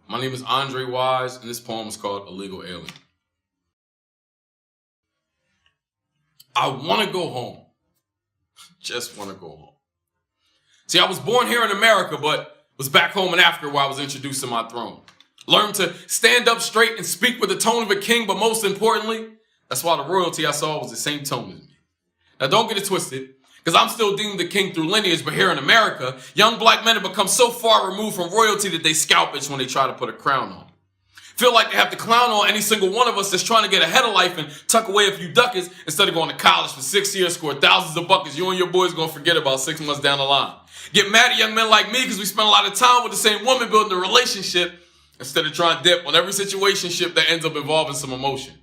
My name is Andre Wise, and this poem is called Illegal Alien. I want to go home. Just want to go home. See, I was born here in America, but was back home in Africa where I was introduced to my throne. Learned to stand up straight and speak with the tone of a king, but most importantly, that's why the royalty I saw was the same tone as me. Now don't get it twisted, because I'm still deemed the king through lineage, but here in America, young black men have become so far removed from royalty that they scalp it when they try to put a crown on. Feel like they have to clown on any single one of us that's trying to get ahead of life and tuck away a few ducats instead of going to college for 6 years, score thousands of buckets you and your boys going to forget about 6 months down the line. Get mad at young men like me because we spend a lot of time with the same woman building a relationship instead of trying to dip on every situationship that ends up involving some emotion.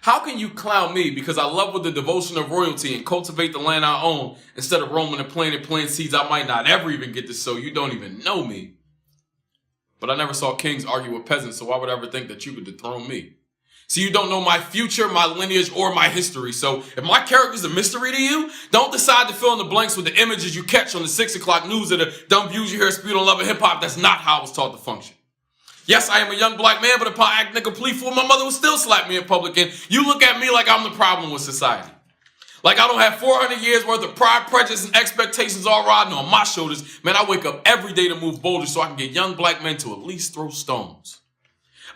How can you clown me because I love with the devotion of royalty and cultivate the land I own instead of roaming the planet planting seeds I might not ever even get to sow? You don't even know me. But I never saw kings argue with peasants, so why would I ever think that you could dethrone me? See, you don't know my future, my lineage, or my history. So if my character's a mystery to you, don't decide to fill in the blanks with the images you catch on the 6 o'clock news or the dumb views you hear spewed on Love and Hip Hop. That's not how I was taught to function. Yes, I am a young black man, but if I act incomplete fool, my mother would still slap me in public, and you look at me like I'm the problem with society. Like I don't have 400 years worth of pride, prejudice, and expectations all riding on my shoulders. Man, I wake up every day to move bolder so I can get young black men to at least throw stones.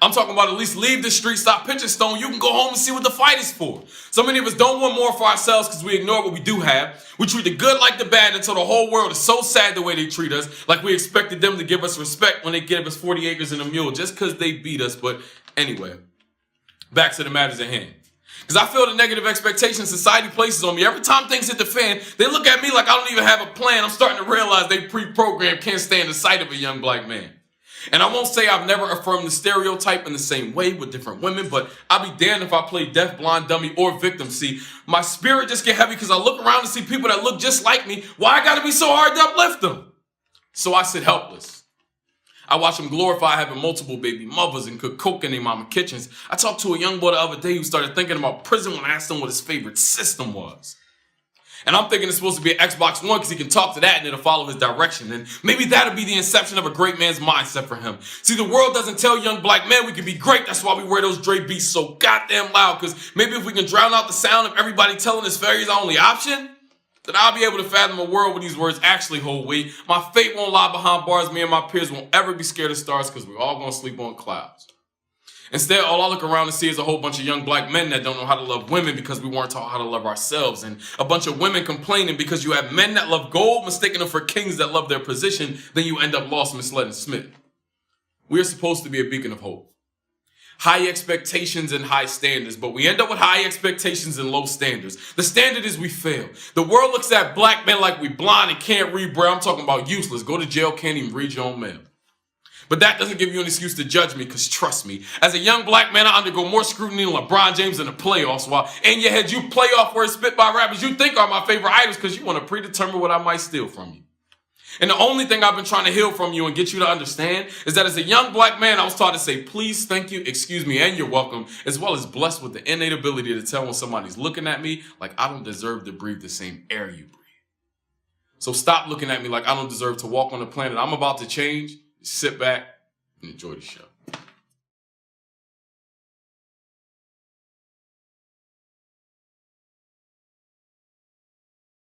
I'm talking about at least leave the street, stop pitching stone. You can go home and see what the fight is for. So many of us don't want more for ourselves because we ignore what we do have. We treat the good like the bad until the whole world is so sad the way they treat us. Like we expected them to give us respect when they give us 40 acres and a mule just because they beat us. But anyway, back to the matters at hand. Because I feel the negative expectations society places on me. Every time things hit the fan, they look at me like I don't even have a plan. I'm starting to realize they pre-programmed can't stand the sight of a young black man. And I won't say I've never affirmed the stereotype in the same way with different women, but I'll be damned if I play deaf, blind, dummy, or victim. See, my spirit just get heavy because I look around and see people that look just like me. Why I gotta be so hard to uplift them? So I sit helpless. I watch them glorify having multiple baby mothers and cook coke in their mama kitchens. I talked to a young boy the other day who started thinking about prison when I asked him what his favorite system was. And I'm thinking it's supposed to be an Xbox One because he can talk to that and it'll follow his direction. And maybe that'll be the inception of a great man's mindset for him. See, the world doesn't tell young black men we can be great. That's why we wear those Dre beats so goddamn loud. Because maybe if we can drown out the sound of everybody telling us fairy's our only option, then I'll be able to fathom a world where these words actually hold weight. My fate won't lie behind bars. Me and my peers won't ever be scared of stars because we're all going to sleep on clouds. Instead, all I look around and see is a whole bunch of young black men that don't know how to love women because we weren't taught how to love ourselves. And a bunch of women complaining because you have men that love gold, mistaking them for kings that love their position. Then you end up lost, misled, and smitten. We are supposed to be a beacon of hope. High expectations and high standards, but we end up with high expectations and low standards. The standard is we fail. The world looks at black men like we blind and can't read braille. I'm talking about useless. Go to jail, can't even read your own mail. But that doesn't give you an excuse to judge me, because trust me, as a young black man, I undergo more scrutiny than LeBron James in the playoffs, while in your head you playoff words spit by rappers you think are my favorite idols because you want to predetermine what I might steal from you. And the only thing I've been trying to heal from you and get you to understand is that as a young black man, I was taught to say, please, thank you, excuse me, and you're welcome, as well as blessed with the innate ability to tell when somebody's looking at me like I don't deserve to breathe the same air you breathe. So stop looking at me like I don't deserve to walk on the planet I'm about to change. Sit back and enjoy the show.